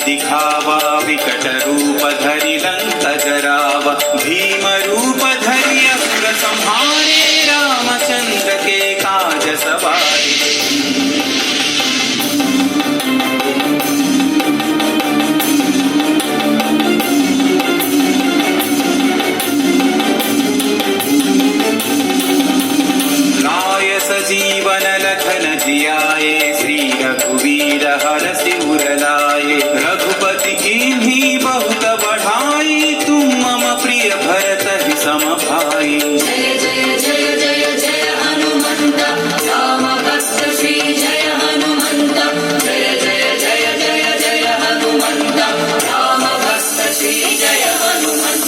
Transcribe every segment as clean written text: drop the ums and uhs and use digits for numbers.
दिखावा विकट रूप धरि लंक जरावा भीम रूप धरि असुर संहारे रामचंद्र के काज सवारे। लाय सजीवन लखन जियाए श्री रघुवीर हरषि उर लाए। रघुपति कीन्ही बहुत बढ़ाई तुम मम प्रिय भरत ही सम भाई। जय जय जय जय जय हनुमंत राम भक्त श्री जय हनुमंत। जय जय जय जय जय हनुमंत राम भक्त श्री जय हनुमंत।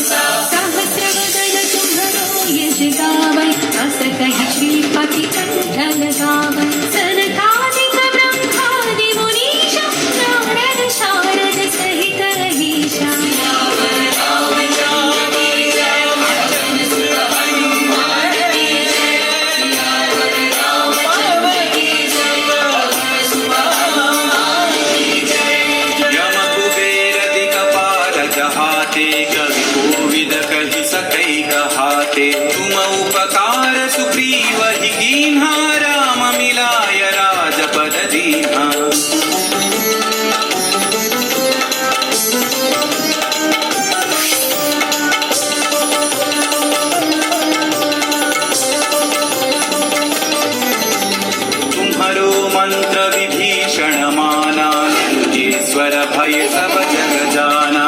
सहस्रवदन तुम्हरो यश गावै अस कहि श्रीपति कंठ लगावै। सनकादिक ब्रह्मादि मुनीषा नारद शारद सहित अहीशा। कवि कोविद कहि सकै कहाते तुम उपकार सुग्रीव ही कीन्हा राम मिलाय राजपद दीन्हा। तुम्हरो मंत्र विभीषण माना ईश्वर भय सब जग जाना।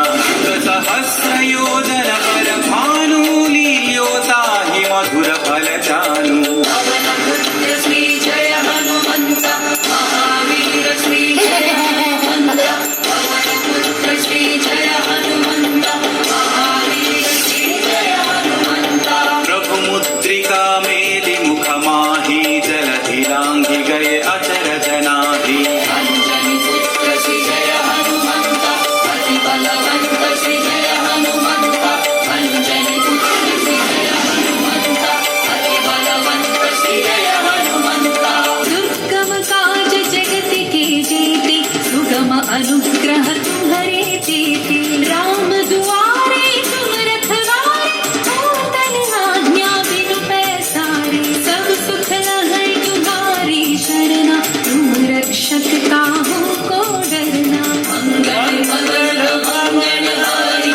सहस्र योजन पर भानु लील्योता ही मधुर फल चानु। पवन पुत्र श्री जय हनुमंत महावीर श्री जय हनुमंत। पवन पुत्र श्री जय हनुमंत महावीर श्री जय हनुमंत। प्रभु मुद्रिका मेलि मुख माही जलधि लांघि गए अचर जनाहि। अंजनी पुत्र श्री जय हनुमंत अति बलवंत श्री जय हनुमंत। अंजनी पुत्र श्री जय हनुमंत अति बलवंत श्री जय हनुमंत। दुर्गम काज जगत के जेते सुगम अनुग्रह तुम्हारे तेते। राम दुआरे तुम रखवारे होतन आज्ञा बिनु पैसारे। सब सुख है तुम्हारी शरणा तुम रक्षक काहू को डरना। मंगल मंगल मंगलहारी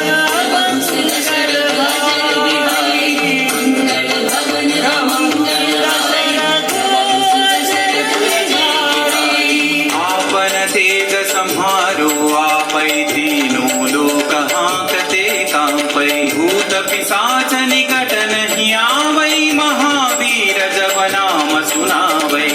वंशल सर्वजय बिहारी। मंगल भवन मंगलहारी वंशल सर्वजय बिहारी। आपन तेज सम्हारो आपै तीनों लोक हांकते कांपै। भूत पिशाच निकट नहीं आवै महावीर जब नाम सुनावै।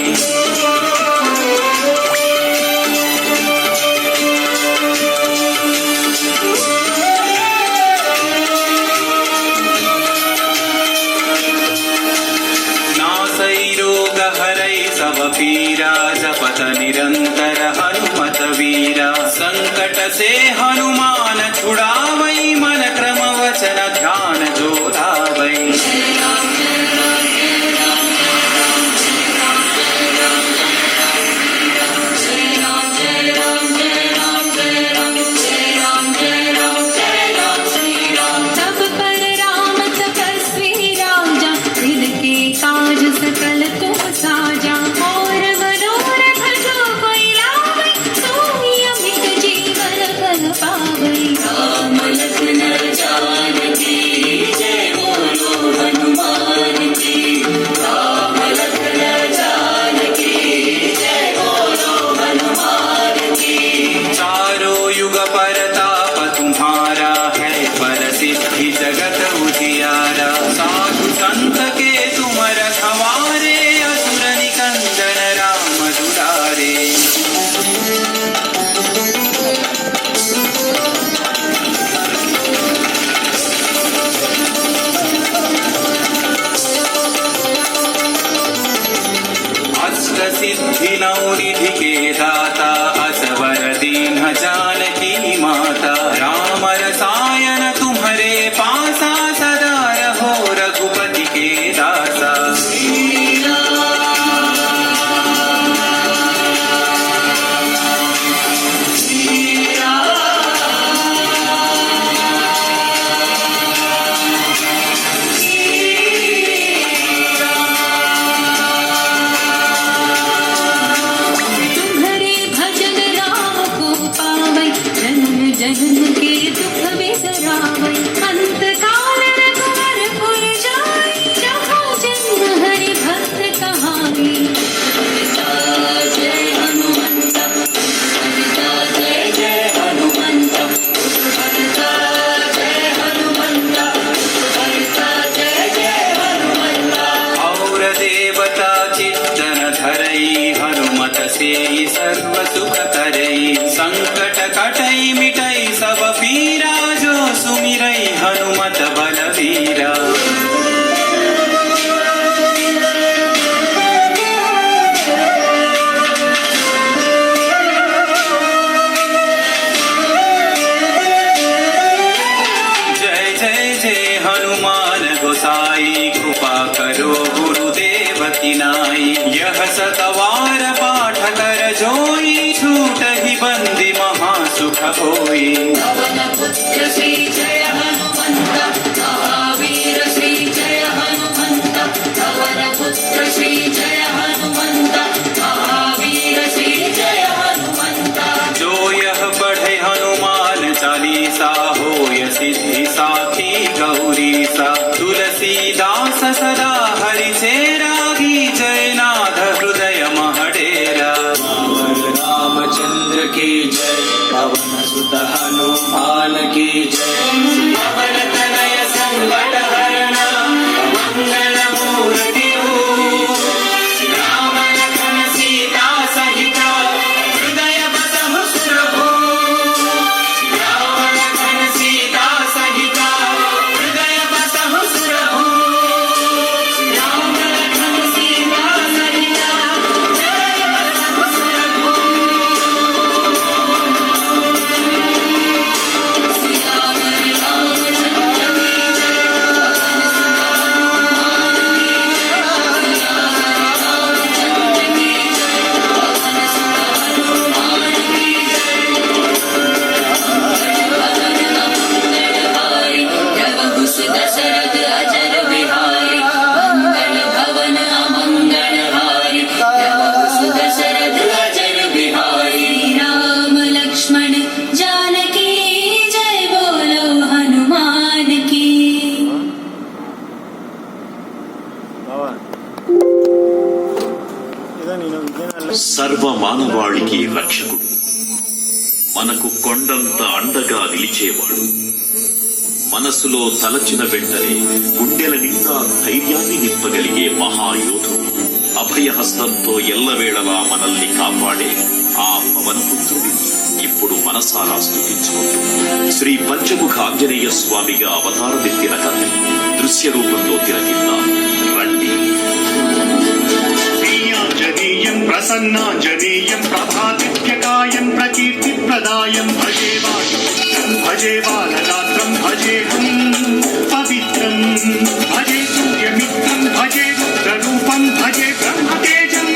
नासै रोग हरै सब पीरा जपत निरंतर हनुमत वीरा। संकट से हनुमान छुड़ावै मन क्रम वचन ध्यान जो लावै। तब पर राम तपस्वी राजा तिनके काज सकल तुम साजा। और मनोरथ जो कोई लावै सोई अमित जीवन फल पावै। राम सिद्धि नवनिधि के दाता असवर दीन जानकी माता राम रसायन तुम्हारे पासा सदा रहो रघुपति के दासा। जन्म के दुख बिसरावै अंत काल रघुवर पुर जाई जहाँ जन्म हरि भक्त कहाई। जय हनुमंत जय जय हनुमंत जय हनुमंत जय जय हनुमंत। और देवता चित्तन धरई हनुमत से सर्व सुख करई संकट कटई मिटई सब पीरा जो सुमिरई हनुमत बलवीरा। जय जय जय हनुमान गोसाई कृपा करो गुरुदेव की नाई। यह सतवार पाठ कर जोई छूटहि बंदी महासुख होई। पवन पुत्र श्री जय हनुमंत महावीर श्री जय हनुमंत पवन पुत्र श्री जय हनुमंत महावीर श्री जय हनुमंत। जो यह पढ़े हनुमान चालीसा होय सिद्धि साखी गौरीसा। तुलसीदास सदा हरि चेरागी जयनाथ हृदय महडेरा। रामचंद्र की जय पवन सुत हनुमान की जय पवन तनय संकट हरण मंगल मूर्ति राम लखन सीता सहित हृदय बसहु सुरभु। राम लखन सीता सहित हृदय बसहु सुरभु। राम लखन सीता सहित हृदय बसहु सुरभु। दशरथ अजर बिहारी मंगल भवन अमंगल हारी। दशरथ अजर बिहारी राम लक्ष्मण जानकी जय बोलो हनुमान की। సర్వ మానవాళికి రక్షకుడు, మనకు కొండంత అండగా నిలిచేవాడు, మనసులో తలచిన వెంటనే గుండెల నిండా ధైర్యాన్ని నింపగలిగే మహాయోధుడు, అభయహస్తంతో ఎల్లవేళలా మనల్ని కాపాడే ఆ పవనపుత్రుడిని ఇప్పుడు మనసారా స్తుతించుకుంటూ శ్రీ పంచముఖ ఆంజనేయ స్వామిగా అవతారమెత్తిన కథ దృశ్య రూపంలో తిలకిద్దాం రండి. శ్రీయాంజనేయం ప్రసన్నాంజనేయం ప్రభాదిత్యకాయం ప్రకీర్తిప్రదాయం భజే వాయుపుత్రం భజే బాలగాత్రం భజేహం పవిత్రం భజే సూర్యమిత్రం భజే రుద్రరూపం భజే బ్రహ్మతేజం.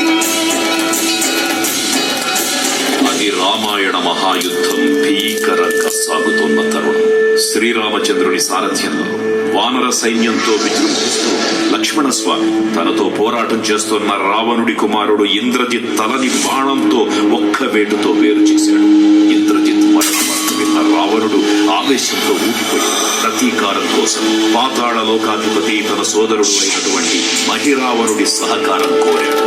అది రామాయణ మహాయుద్ధం భీకరంగా సాగుతున్న తరుణం. శ్రీరామచంద్రుని సారథ్యంలో వానర సైన్యంతో విజృంభిస్తూ లక్ష్మణస్వామి తనతో పోరాటం చేస్తున్న రావణుడి కుమారుడు ఇంద్రజిత్ తలని బాణంతో ఒక్క వేటుతో వేరు చేశాడు. ఇంద్రజిత్ మరణం విన్న రావణుడు ఆవేశంతో ఊగిపోయాడు. ప్రతీకారం కోసం పాతాళ లోకాధిపతి తన సోదరుడు అయినటువంటి మహిరావణుడి సహకారం కోరాడు.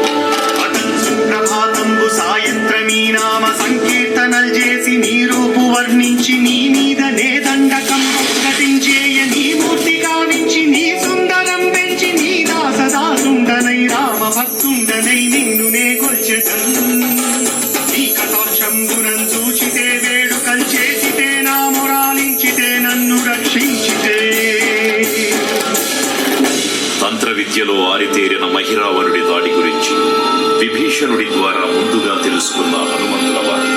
ప్రభాతంబు సాయంత్రమీ నామ సంకీర్తనల్ చేసి నీ రూపు వర్ణించి నీ మీద నే దండకం ప్రకటించేయ నీ మూర్తి కావించి నీ సుందరం పెంచి నీ దాసదాసుండనై రామ భక్తుండనై నిన్ను నే కొల్చెదన్. నీ కటాక్షంబునం చూచితే వేడుకల్ చేసితే నా మొరాలించితే నన్ను రక్షించితే. తంత్ర విద్యలో ఆరితేరిన మహిరావణుడి దాడి గురించి విభీషణ విభీషణుడి ద్వారా ముందుగా తెలుసుకున్న హనుమంతుల వారు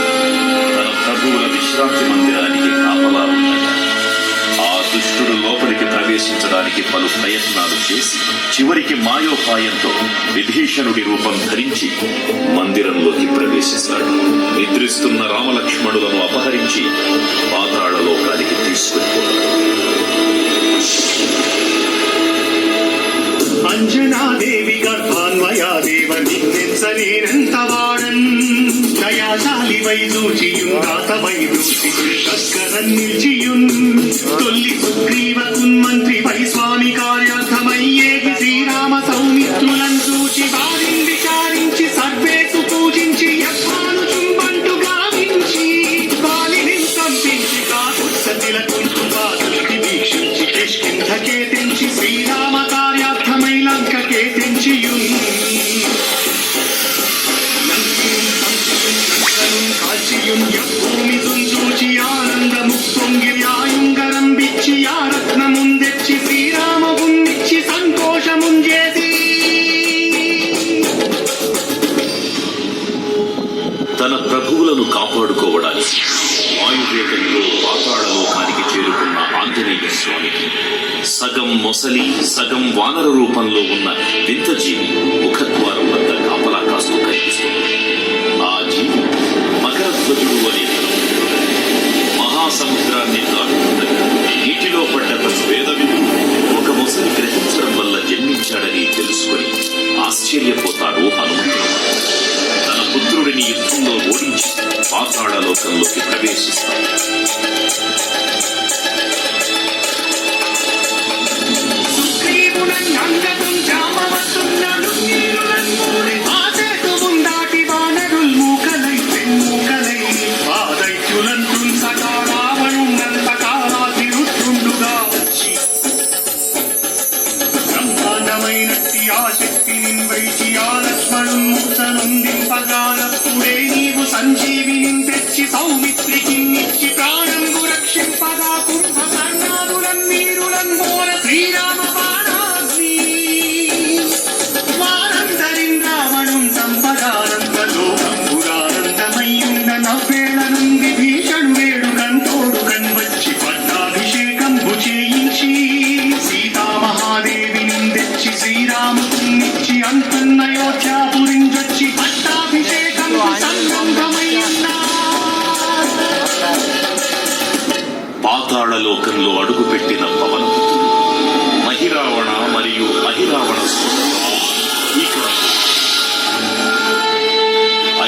తన ప్రభువుల విశ్రాంతి మందిరానికి కాపలా ఉండగా ఆ దుష్టుడు లోపలికి ప్రవేశించడానికి పలు ప్రయత్నాలు చేసి చివరికి మాయోపాయంతో విభీషణుడి రూపం ధరించి మందిరంలోకి ప్రవేశిస్తాడు. నిద్రిస్తున్న రామలక్ష్మణులను అపహరించి పాతాళలోకానికి తీసుకుపోతాడు. అంజనాదేవి గర్భాన్వయాదేవ నిన్నెచ్చలేనంత వాడన్ దయాశాలి వైదూచియుం దాత వైదూచి కస్కరన్ నిల్చియుం తొల్లి సుగ్రీవకున్ మంత్రి వై స్వామి కార్యార్థమయ్యేగి శ్రీరామ సౌమిత్రులను చూచి వారిని విచారించి సర్వేసు పూజించి యజ్ఞాను చుంబంటు గావించి వాలిని సంపించి కాకుత్సతిల కుంకుమాదులకి వీక్షించి కిష్కింధకే తెంచి శ్రీరామ కార్యార్థమై లంకకే తెంచియుం కాల్చియుం భూమి తుంచూచి ఆనందము పొంగి వ్యాయుంగరం బిచ్చి ఆ రత్నముందెచ్చి శ్రీరామముందిచ్చి సంతోషముంజేది. తన ప్రభువులను కాపాడుకోవడానికి వాయువేగంలో పాతాళలోకానికి చేరుకున్న ఆంజనేయ స్వామికి సగం మొసలి సగం వానర రూపంలో ఉన్న వింత జీవి ముఖద్వారం వద్ద కాపలా కాస్తూ కనిపిస్తుంది. ఆ జీవి మకరధ్వజుడు అనే మహాసముద్రాన్ని దాటుతుండగా నీటిలో పడ్డ వేదవిధుడు ఒక మొసలి గ్రహించడం వల్ల జన్మించాడని తెలుసుకొని ఆశ్చర్యపోతాడు హనుమంతుడు. తన పుత్రుడిని యుద్ధంలో ఓడించి పాతాళలోకంలోకి ప్రవేశిస్తాడు. సంజీవిని తెచ్చి సౌమిత్రికి నిచ్చి ప్రాణంగు రక్షింపగా కుంభకర్ణాదులం వీరులం మోర శ్రీరామ బాణాగ్ని వారందరిం రావణుం సంపదానందలోకంబురానందమయ్యుండ నవ్వేళ నుండి భీషణుడేడు కంటోడు కన్వచ్చి పట్టాభిషేకంబు చేయించి సీతామహాదేవిని తెచ్చి శ్రీరామునిచ్చి అంతన్నయోధ్యాపురించొచ్చి పట్టాభిషేకంబు పాతాళలోకంలో అడుగుపెట్టిన పవనపుత్రుడు మహిరావణ మరియు అహిరావణ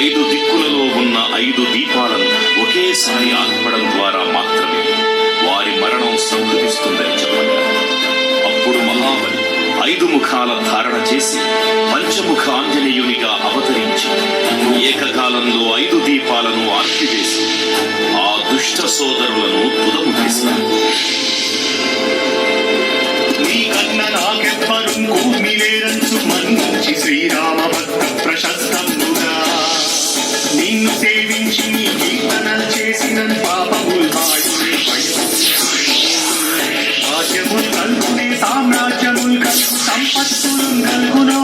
ఐదు దిక్కులలో ఉన్న 5 దీపాలను ఒకేసారి ఆర్పడం ద్వారా మాత్రమే వారి మరణం సంభవిస్తుందని చెప్పారు. అప్పుడు మహాబలి 5 ముఖాల ధారణ చేసి పంచముఖ ఆంజనేయునిగా అవతరించి ఏకకాలంలో 5 దీపాలను ఆర్పివేసి ఆ దుష్ట సోదరులను తుదముట్టిస్తారు. నీ కన్న నాకెవ్వరు కూర్మిలేరంచు మన్నించి శ్రీరామ భక్త ప్రశస్తంబుగా నిన్ను సేవించి నీ కీర్తనలు చేసిన పాపముల్ భాగ్యముల్ కల్గునే సామ్రాజ్యముల్ కల్గు సంపత్తులు కల్గునో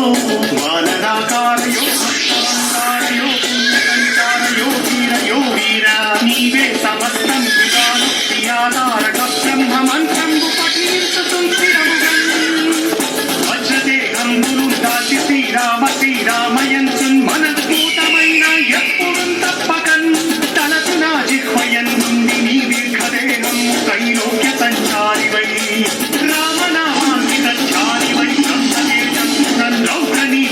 వానరాకారయో భక్తాంకారయో పుణ్యకంకారయో వీరయో వీర నీవే సమస్తం విధానోక్తియాధారక బ్రహ్మ మంత్రంబు పఠించుతుంటిరముగల్ వజ్రదేహంబులు దాచి శ్రీరామ శ్రీరామయంచున్ మనస్ఫూతమైన ఎప్పుడు తప్పకన్ తలసు నా జిహ్వయన్ నుండి నీ దీర్ఘదేహం త్రైలోక్య సంచారివై రామనామాన్విత చారివై బ్రహ్మదేశం రౌద్రనీ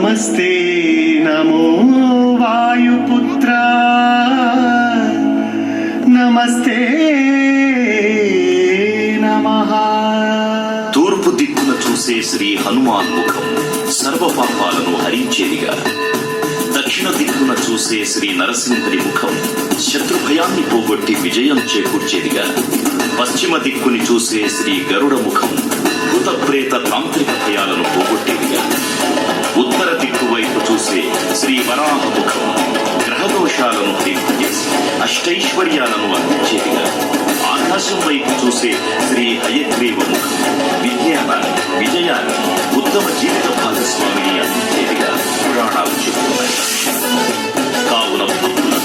నమస్తే నమో వాయుపుత్ర నమస్తే నమః. తూర్పు దిక్కున చూసే శ్రీ హనుమాన్ ముఖం సర్వ పాపాలను హరించేదిగా, దక్షిణ దిక్కున చూసే శ్రీ నరసింహుని ముఖం శత్రుభయాన్ని పోగొట్టి విజయం చేకూర్చేదిగా, పశ్చిమ దిక్కుని చూసే శ్రీ గరుడ ముఖం భూత ప్రేత తాంత్రిక భయాలను పోగొట్టేదిగా, ఉత్తర దిక్కు వైపు చూసే శ్రీ వరాహ ముఖం గ్రహదోషాలను తీర్చిచేసి అష్టైశ్వర్యాలను అందించేదిగా, ఆకాశం వైపు చూసే శ్రీ హయగ్రీవ ముఖం విజ్ఞానాన్ని, విజయాన్ని, ఉత్తమ జీవిత భాగస్వామిని అందించేదిగా పురాణాలు చెబుతున్నాయి. కావున భక్తుల